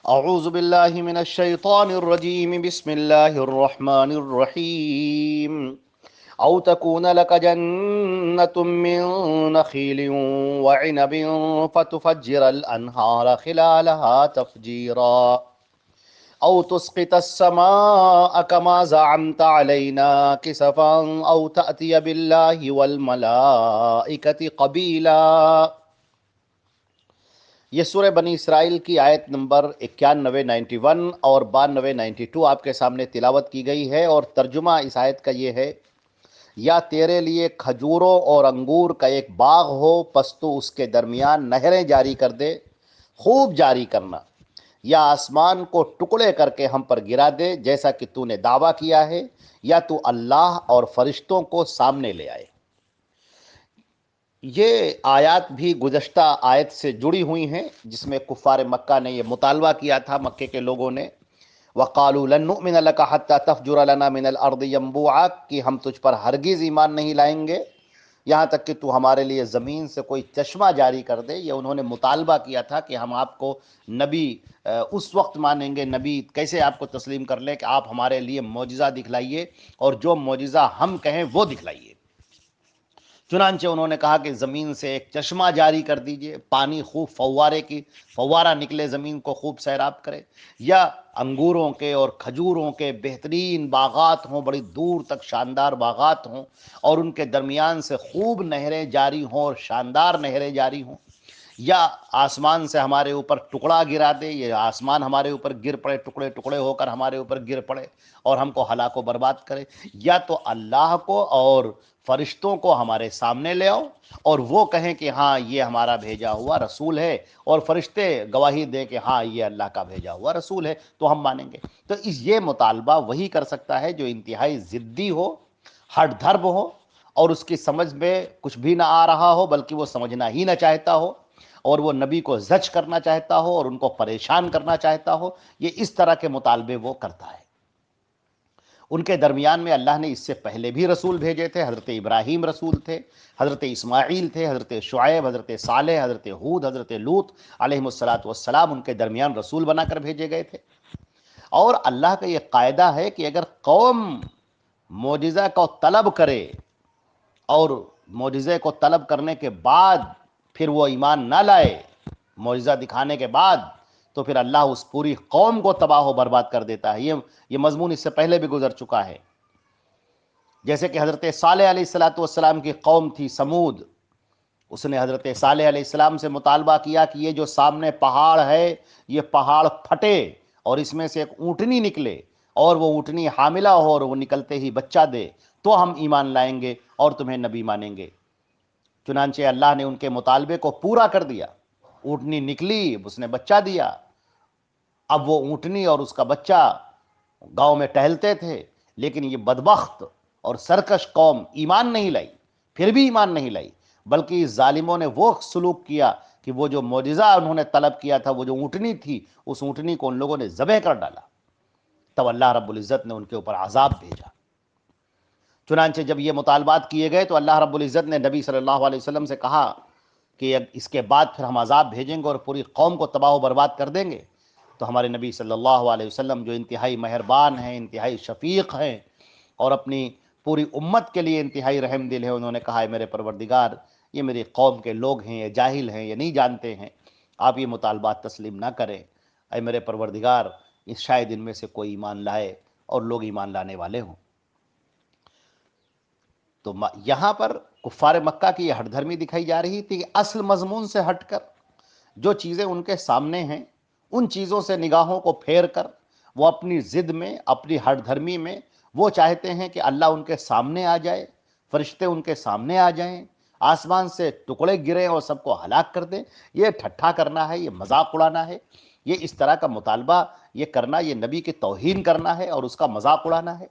اعوذ باللہ من الشیطان الرجیم بسم اللہ الرحمن الرحیم او تکون لک جنت من نخیل وعنب فتفجر الانہار خلالها تفجیرا او تسقط السماء كما زعمت علينا كسفا او تأتي بالله والملائكة قبيلا۔ یہ سورہ بنی اسرائیل کی آیت نمبر 91 91 اور 92 92 آپ کے سامنے تلاوت کی گئی ہے، اور ترجمہ اس آیت کا یہ ہے: یا تیرے لیے کھجوروں اور انگور کا ایک باغ ہو، پس تو اس کے درمیان نہریں جاری کر دے، خوب جاری کرنا، یا آسمان کو ٹکڑے کر کے ہم پر گرا دے جیسا کہ تو نے دعویٰ کیا ہے، یا تو اللہ اور فرشتوں کو سامنے لے آئے۔ یہ آیات بھی گزشتہ آیت سے جڑی ہوئی ہیں، جس میں کفار مکہ نے یہ مطالبہ کیا تھا، مکے کے لوگوں نے، وَقَالُوا لَن نُؤْمِنَ لَكَ حَتَّى تَفْجُرَ لَنَا مِنَ الْأَرْضِ يَنبُوعًا، کہ ہم تجھ پر ہرگز ایمان نہیں لائیں گے یہاں تک کہ تو ہمارے لیے زمین سے کوئی چشمہ جاری کر دے۔ یہ انہوں نے مطالبہ کیا تھا کہ ہم آپ کو نبی اس وقت مانیں گے، نبی کیسے آپ کو تسلیم کر لیں کہ آپ ہمارے لیے معجزہ دکھلائیے، اور جو معجزہ ہم کہیں وہ دکھلائیے۔ چنانچہ انہوں نے کہا کہ زمین سے ایک چشمہ جاری کر دیجئے، پانی خوب فوارہ نکلے، زمین کو خوب سیراب کرے، یا انگوروں کے اور کھجوروں کے بہترین باغات ہوں، بڑی دور تک شاندار باغات ہوں، اور ان کے درمیان سے خوب نہریں جاری ہوں اور شاندار نہریں جاری ہوں، یا آسمان سے ہمارے اوپر ٹکڑا گرا دے، یہ آسمان ہمارے اوپر گر پڑے، ٹکڑے ٹکڑے ہو کر ہمارے اوپر گر پڑے اور ہم کو ہلاک و برباد کرے، یا تو اللہ کو اور فرشتوں کو ہمارے سامنے لے آؤ اور وہ کہیں کہ ہاں یہ ہمارا بھیجا ہوا رسول ہے، اور فرشتے گواہی دیں کہ ہاں یہ اللہ کا بھیجا ہوا رسول ہے، تو ہم مانیں گے۔ تو یہ مطالبہ وہی کر سکتا ہے جو انتہائی ضدی ہو، ہٹ دھرب ہو، اور اس کی سمجھ میں کچھ بھی نہ آ رہا ہو بلکہ وہ سمجھنا ہی نہ چاہتا ہو، اور وہ نبی کو زج کرنا چاہتا ہو اور ان کو پریشان کرنا چاہتا ہو۔ یہ اس طرح کے مطالبے وہ کرتا ہے۔ ان کے درمیان میں اللہ نے اس سے پہلے بھی رسول بھیجے تھے، حضرت ابراہیم رسول تھے، حضرت اسماعیل تھے، حضرت شعیب، حضرت صالح، حضرت ہود، حضرت لوط علیہ الصلاۃ والسلام، ان کے درمیان رسول بنا کر بھیجے گئے تھے۔ اور اللہ کا یہ قاعدہ ہے کہ اگر قوم معجزہ کو طلب کرے اور معجزے کو طلب کرنے کے بعد پھر وہ ایمان نہ لائے، معجزہ دکھانے کے بعد، تو پھر اللہ اس پوری قوم کو تباہ و برباد کر دیتا ہے۔ یہ مضمون اس سے پہلے بھی گزر چکا ہے۔ جیسے کہ حضرت صالح علیہ السلام کی قوم تھی سمود، اس نے حضرت صالح علیہ السلام سے مطالبہ کیا کہ یہ جو سامنے پہاڑ ہے، یہ پہاڑ پھٹے اور اس میں سے ایک اونٹنی نکلے، اور وہ اونٹنی حاملہ ہو اور وہ نکلتے ہی بچہ دے، تو ہم ایمان لائیں گے اور تمہیں نبی مانیں گے۔ چنانچہ اللہ نے ان کے مطالبے کو پورا کر دیا، اونٹنی نکلی، اس نے بچہ دیا۔ اب وہ اونٹنی اور اس کا بچہ گاؤں میں ٹہلتے تھے، لیکن یہ بدبخت اور سرکش قوم ایمان نہیں لائی، پھر بھی ایمان نہیں لائی، بلکہ اس ظالموں نے وہ سلوک کیا کہ وہ جو معجزہ انہوں نے طلب کیا تھا، وہ جو اونٹنی تھی، اس اونٹنی کو ان لوگوں نے ذبح کر ڈالا۔ تب اللہ رب العزت نے ان کے اوپر عذاب بھیجا۔ چنانچہ جب یہ مطالبات کیے گئے تو اللہ رب العزت نے نبی صلی اللہ علیہ وسلم سے کہا کہ اس کے بعد پھر ہم عذاب بھیجیں گے اور پوری قوم کو تباہ و برباد کر دیں گے۔ تو ہمارے نبی صلی اللہ علیہ وسلم جو انتہائی مہربان ہیں، انتہائی شفیق ہیں، اور اپنی پوری امت کے لیے انتہائی رحم دل ہے، انہوں نے کہا ہے میرے پروردگار، یہ میری قوم کے لوگ ہیں، یہ جاہل ہیں، یہ نہیں جانتے ہیں، آپ یہ مطالبات تسلیم نہ کریں، اے میرے پروردگار، شاید ان میں سے کوئی ایمان لائے اور لوگ ایمان لانے والے ہوں۔ تو یہاں پر کفار مکہ کی یہ ہٹ دھرمی دکھائی جا رہی تھی کہ اصل مضمون سے ہٹ کر جو چیزیں ان کے سامنے ہیں، ان چیزوں سے نگاہوں کو پھیر کر وہ اپنی ضد میں، اپنی ہٹ دھرمی میں، وہ چاہتے ہیں کہ اللہ ان کے سامنے آ جائے، فرشتے ان کے سامنے آ جائیں، آسمان سے ٹکڑے گریں اور سب کو ہلاک کر دیں۔ یہ ٹھٹھا کرنا ہے، یہ مذاق اڑانا ہے، یہ اس طرح کا مطالبہ یہ کرنا، یہ نبی کی توہین کرنا ہے اور اس کا مذاق اڑانا ہے۔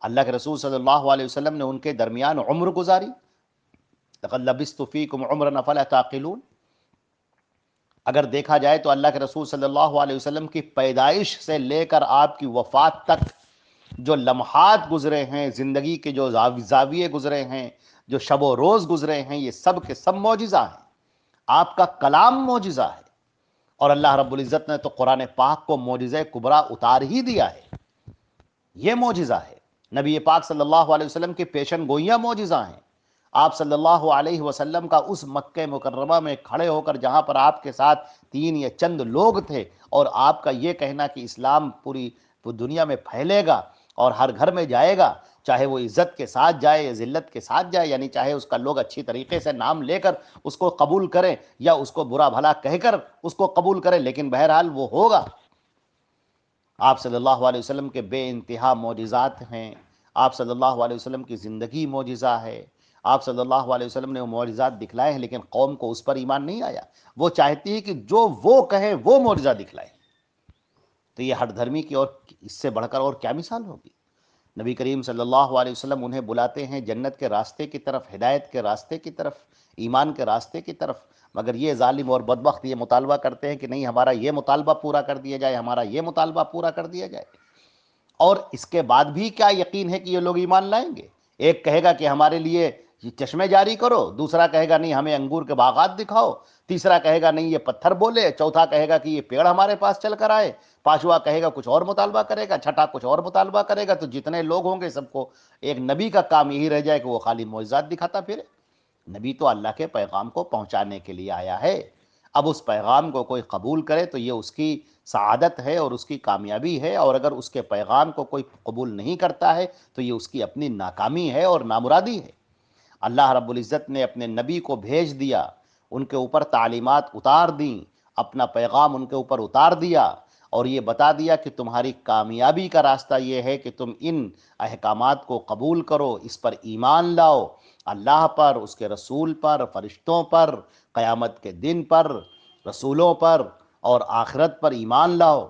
اللہ کے رسول صلی اللہ علیہ وسلم نے ان کے درمیان عمر گزاری، لقد لبثت فیکم عمرا افلا تعقلون۔ اگر دیکھا جائے تو اللہ کے رسول صلی اللہ علیہ وسلم کی پیدائش سے لے کر آپ کی وفات تک جو لمحات گزرے ہیں، زندگی کے جو زاویے گزرے ہیں، جو شب و روز گزرے ہیں، یہ سب کے سب معجزہ ہیں۔ آپ کا کلام معجزہ ہے، اور اللہ رب العزت نے تو قرآن پاک کو معجزہ کبریٰ اتار ہی دیا ہے، یہ معجزہ ہے۔ نبی پاک صلی اللہ علیہ وسلم کی پیشن گوئیاں معجزہ ہیں۔ آپ صلی اللہ علیہ وسلم کا اس مکہ مکرمہ میں کھڑے ہو کر جہاں پر آپ کے ساتھ 3 یا چند لوگ تھے، اور آپ کا یہ کہنا کہ اسلام پوری دنیا میں پھیلے گا اور ہر گھر میں جائے گا، چاہے وہ عزت کے ساتھ جائے یا ذلت کے ساتھ جائے، یعنی چاہے اس کا لوگ اچھی طریقے سے نام لے کر اس کو قبول کریں یا اس کو برا بھلا کہہ کر اس کو قبول کریں، لیکن بہرحال وہ ہوگا۔ آپ صلی اللہ علیہ وسلم کے بے انتہا معجزات ہیں، آپ صلی اللہ علیہ وسلم کی زندگی معجزہ ہے، آپ صلی اللہ علیہ وسلم نے وہ معجزات دکھلائے ہیں، لیکن قوم کو اس پر ایمان نہیں آیا۔ وہ چاہتی ہے کہ جو وہ کہے وہ معجزہ دکھلائے، تو یہ ہٹ دھرمی کی اور اس سے بڑھ کر اور کیا مثال ہوگی؟ نبی کریم صلی اللہ علیہ وسلم انہیں بلاتے ہیں جنت کے راستے کی طرف، ہدایت کے راستے کی طرف، ایمان کے راستے کی طرف، مگر یہ ظالم اور بدبخت یہ مطالبہ کرتے ہیں کہ نہیں، ہمارا یہ مطالبہ پورا کر دیا جائے، ہمارا یہ مطالبہ پورا کر دیا جائے۔ اور اس کے بعد بھی کیا یقین ہے کہ یہ لوگ ایمان لائیں گے؟ ایک کہے گا کہ ہمارے لیے یہ چشمے جاری کرو، دوسرا کہے گا نہیں ہمیں انگور کے باغات دکھاؤ، تیسرا کہے گا نہیں یہ پتھر بولے، چوتھا کہے گا کہ یہ پیڑ ہمارے پاس چل کر آئے، پانچواں کہے گا کچھ اور مطالبہ کرے گا، چھٹا کچھ اور مطالبہ کرے گا۔ تو جتنے لوگ ہوں گے سب کو ایک نبی کا کام یہی رہ جائے کہ وہ خالی معجزات دکھاتا پھرے۔ نبی تو اللہ کے پیغام کو پہنچانے کے لیے آیا ہے، اب اس پیغام کو کوئی قبول کرے تو یہ اس کی سعادت ہے اور اس کی کامیابی ہے، اور اگر اس کے پیغام کو کوئی قبول نہیں کرتا ہے تو یہ اس کی اپنی ناکامی ہے اور نامرادی ہے۔ اللہ رب العزت نے اپنے نبی کو بھیج دیا، ان کے اوپر تعلیمات اتار دیں، اپنا پیغام ان کے اوپر اتار دیا، اور یہ بتا دیا کہ تمہاری کامیابی کا راستہ یہ ہے کہ تم ان احکامات کو قبول کرو، اس پر ایمان لاؤ، اللہ پر، اس کے رسول پر، فرشتوں پر، قیامت کے دن پر، رسولوں پر اور آخرت پر ایمان لاؤ۔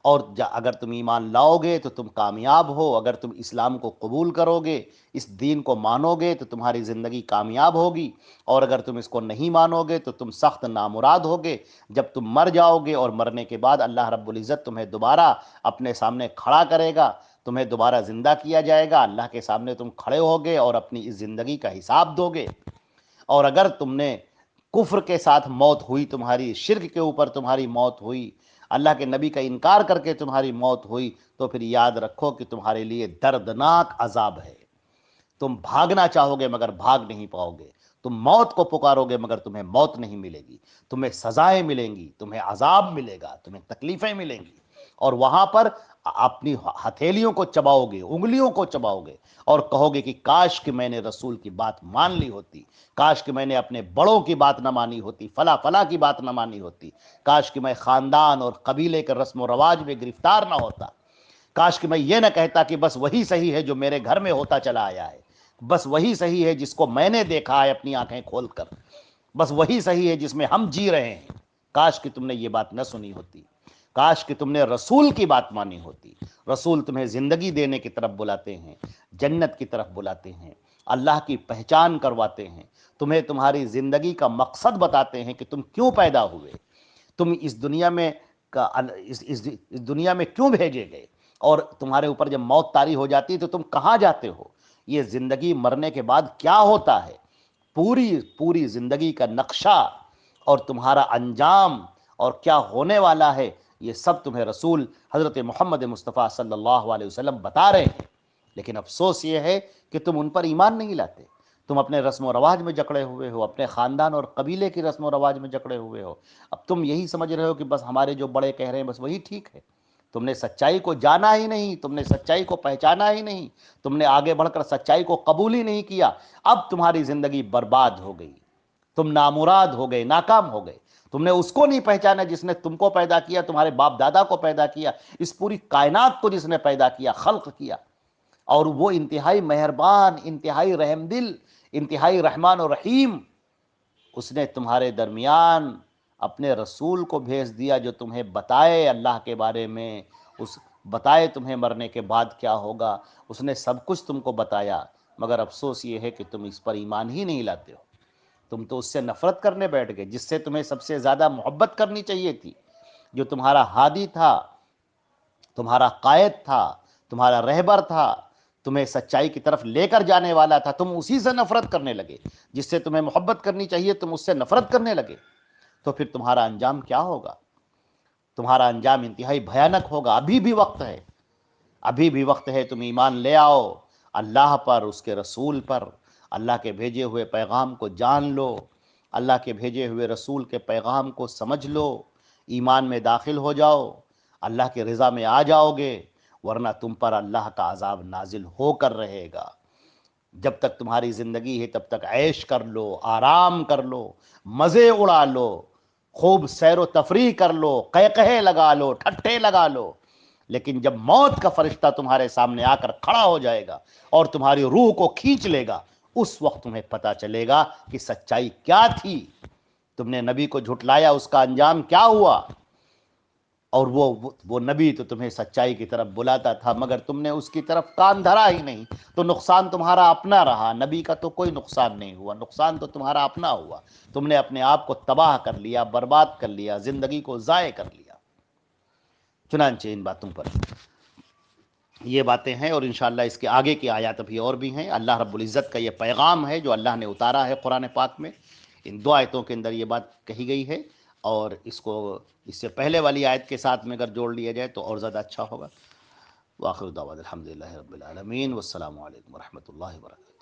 اور اگر تم ایمان لاؤ گے تو تم کامیاب ہو، اگر تم اسلام کو قبول کرو گے، اس دین کو مانو گے تو تمہاری زندگی کامیاب ہوگی، اور اگر تم اس کو نہیں مانو گے تو تم سخت نامراد ہوگے۔ جب تم مر جاؤ گے اور مرنے کے بعد اللہ رب العزت تمہیں دوبارہ اپنے سامنے کھڑا کرے گا، تمہیں دوبارہ زندہ کیا جائے گا، اللہ کے سامنے تم کھڑے ہوگے اور اپنی اس زندگی کا حساب دو گے۔ اور اگر تم نے کفر کے ساتھ موت ہوئی، تمہاری شرک کے اوپر تمہاری موت ہوئی، اللہ کے نبی کا انکار کر کے تمہاری موت ہوئی، تو پھر یاد رکھو کہ تمہارے لیے دردناک عذاب ہے۔ تم بھاگنا چاہو گے مگر بھاگ نہیں پاؤ گے، تم موت کو پکارو گے مگر تمہیں موت نہیں ملے گی، تمہیں سزائیں ملیں گی، تمہیں عذاب ملے گا، تمہیں تکلیفیں ملیں گی، اور وہاں پر اپنی ہتھیلیوں کو چباؤ گے، انگلیوں کو چباؤ گے، اور کہو گے کہ کاش کہ میں نے رسول کی بات مان لی ہوتی، کاش کہ میں نے اپنے بڑوں کی بات نہ مانی ہوتی، فلاں فلاں کی بات نہ مانی ہوتی، کاش کہ میں خاندان اور قبیلے کے رسم و رواج میں گرفتار نہ ہوتا، کاش کہ میں یہ نہ کہتا کہ بس وہی صحیح ہے جو میرے گھر میں ہوتا چلا آیا ہے، بس وہی صحیح ہے جس کو میں نے دیکھا ہے اپنی آنکھیں کھول کر، بس وہی صحیح ہے جس میں ہم جی رہے ہیں۔ کاش کہ تم نے یہ بات نہ سنی ہوتی، کاش کہ تم نے رسول کی بات مانی ہوتی۔ رسول تمہیں زندگی دینے کی طرف بلاتے ہیں، جنت کی طرف بلاتے ہیں، اللہ کی پہچان کرواتے ہیں، تمہیں تمہاری زندگی کا مقصد بتاتے ہیں کہ تم کیوں پیدا ہوئے، تم اس دنیا میں اس دنیا میں کیوں بھیجے گئے، اور تمہارے اوپر جب موت طاری ہو جاتی ہے تو تم کہاں جاتے ہو، یہ زندگی مرنے کے بعد کیا ہوتا ہے، پوری زندگی کا نقشہ اور تمہارا انجام اور کیا ہونے والا ہے، یہ سب تمہیں رسول حضرت محمد مصطفیٰ صلی اللہ علیہ وسلم بتا رہے ہیں۔ لیکن افسوس یہ ہے کہ تم ان پر ایمان نہیں لاتے، تم اپنے رسم و رواج میں جکڑے ہوئے ہو، اپنے خاندان اور قبیلے کی رسم و رواج میں جکڑے ہوئے ہو۔ اب تم یہی سمجھ رہے ہو کہ بس ہمارے جو بڑے کہہ رہے ہیں بس وہی ٹھیک ہے، تم نے سچائی کو جانا ہی نہیں، تم نے سچائی کو پہچانا ہی نہیں، تم نے آگے بڑھ کر سچائی کو قبول ہی نہیں کیا، اب تمہاری زندگی برباد ہو گئی، تم نامراد ہو گئے، ناکام ہو گئے، تم نے اس کو نہیں پہچانا جس نے تم کو پیدا کیا، تمہارے باپ دادا کو پیدا کیا، اس پوری کائنات کو جس نے پیدا کیا، خلق کیا، اور وہ انتہائی مہربان، انتہائی رحم دل، انتہائی رحمان و رحیم، اس نے تمہارے درمیان اپنے رسول کو بھیج دیا جو تمہیں بتائے اللہ کے بارے میں، اس بتائے تمہیں مرنے کے بعد کیا ہوگا، اس نے سب کچھ تم کو بتایا، مگر افسوس یہ ہے کہ تم اس پر ایمان ہی نہیں لاتے ہو، تم تو اس سے نفرت کرنے بیٹھ گئے جس سے تمہیں سب سے زیادہ محبت کرنی چاہیے تھی، جو تمہارا ہادی تھا، تمہارا قائد تھا، تمہارا رہبر تھا، تمہیں سچائی کی طرف لے کر جانے والا تھا، تم اسی سے نفرت کرنے لگے، جس سے تمہیں محبت کرنی چاہیے تم اس سے نفرت کرنے لگے، تو پھر تمہارا انجام کیا ہوگا؟ تمہارا انجام انتہائی بھیانک ہوگا. ابھی بھی وقت ہے، ابھی بھی وقت ہے، تم ایمان لے آؤ اللہ پر، اس کے رسول پر، اللہ کے بھیجے ہوئے پیغام کو جان لو، اللہ کے بھیجے ہوئے رسول کے پیغام کو سمجھ لو، ایمان میں داخل ہو جاؤ، اللہ کی رضا میں آ جاؤ گے، ورنہ تم پر اللہ کا عذاب نازل ہو کر رہے گا. جب تک تمہاری زندگی ہے تب تک عیش کر لو، آرام کر لو، مزے اڑا لو، خوب سیر و تفریح کر لو، قہقہے لگا لو، ٹھٹھے لگا لو. لیکن جب موت کا فرشتہ تمہارے سامنے آ کر کھڑا ہو جائے گا اور تمہاری روح کو کھینچ لے گا، اس وقت تمہیں پتہ چلے گا کہ سچائی کیا تھی. تم نے نبی کو جھٹلایا، اس کا انجام کیا ہوا. اور وہ نبی تو تمہیں سچائی کی طرف بلاتا تھا، مگر تم نے اس کی طرف کان دھرا ہی نہیں، تو نقصان تمہارا اپنا رہا. نبی کا تو کوئی نقصان نہیں ہوا، نقصان تو تمہارا اپنا ہوا. تم نے اپنے آپ کو تباہ کر لیا، برباد کر لیا، زندگی کو ضائع کر لیا. چنانچہ ان باتوں پر یہ باتیں ہیں، اور انشاءاللہ اس کے آگے کی آیات ابھی اور بھی ہیں. اللہ رب العزت کا یہ پیغام ہے جو اللہ نے اتارا ہے قرآن پاک میں. ان دو آیتوں کے اندر یہ بات کہی گئی ہے، اور اس سے پہلے والی آیت کے ساتھ میں اگر جوڑ لیا جائے تو اور زیادہ اچھا ہوگا. وآخر دعوانا الحمدللہ رب العالمین، والسلام علیکم ورحمۃ اللہ وبرکاتہ.